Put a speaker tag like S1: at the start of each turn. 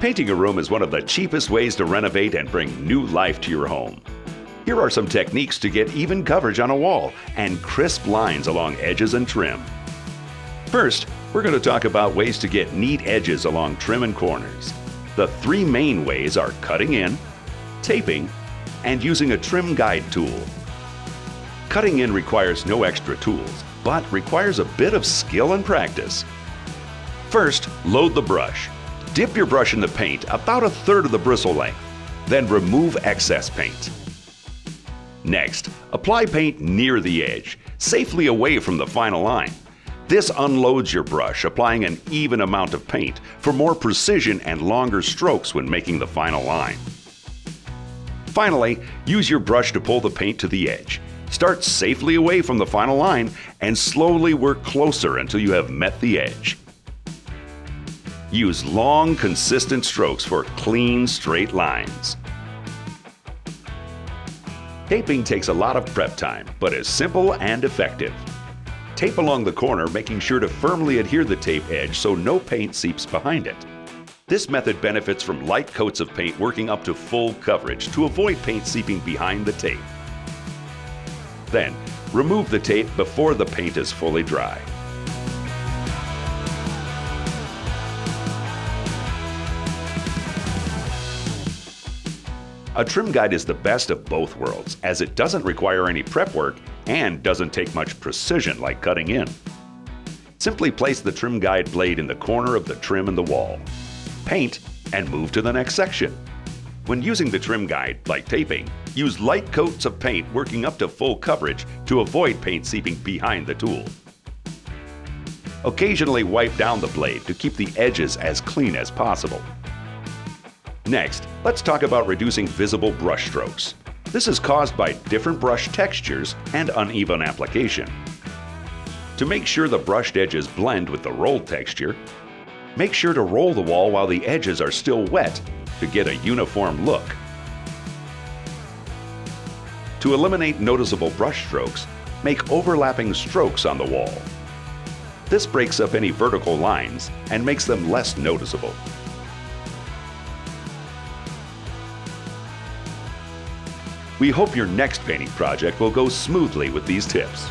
S1: Painting a room is one of the cheapest ways to renovate and bring new life to your home. Here are some techniques to get even coverage on a wall and crisp lines along edges and trim. First, we're going to talk about ways to get neat edges along trim and corners. The three main ways are cutting in, taping, and using a trim guide tool. Cutting in requires no extra tools, but requires a bit of skill and practice. First, load the brush. Dip your brush in the paint about a third of the bristle length, then remove excess paint. Next, apply paint near the edge, safely away from the final line. This unloads your brush, applying an even amount of paint for more precision and longer strokes when making the final line. Finally, use your brush to pull the paint to the edge. Start safely away from the final line and slowly work closer until you have met the edge. Use long, consistent strokes for clean, straight lines. Taping takes a lot of prep time, but is simple and effective. Tape along the corner, making sure to firmly adhere the tape edge so no paint seeps behind it. This method benefits from light coats of paint working up to full coverage to avoid paint seeping behind the tape. Then, remove the tape before the paint is fully dry. A trim guide is the best of both worlds, as it doesn't require any prep work and doesn't take much precision like cutting in. Simply place the trim guide blade in the corner of the trim and the wall. Paint and move to the next section. When using the trim guide, like taping, use light coats of paint working up to full coverage to avoid paint seeping behind the tool. Occasionally wipe down the blade to keep the edges as clean as possible. Next, let's talk about reducing visible brush strokes. This is caused by different brush textures and uneven application. To make sure the brushed edges blend with the rolled texture, make sure to roll the wall while the edges are still wet to get a uniform look. To eliminate noticeable brush strokes, make overlapping strokes on the wall. This breaks up any vertical lines and makes them less noticeable. We hope your next painting project will go smoothly with these tips.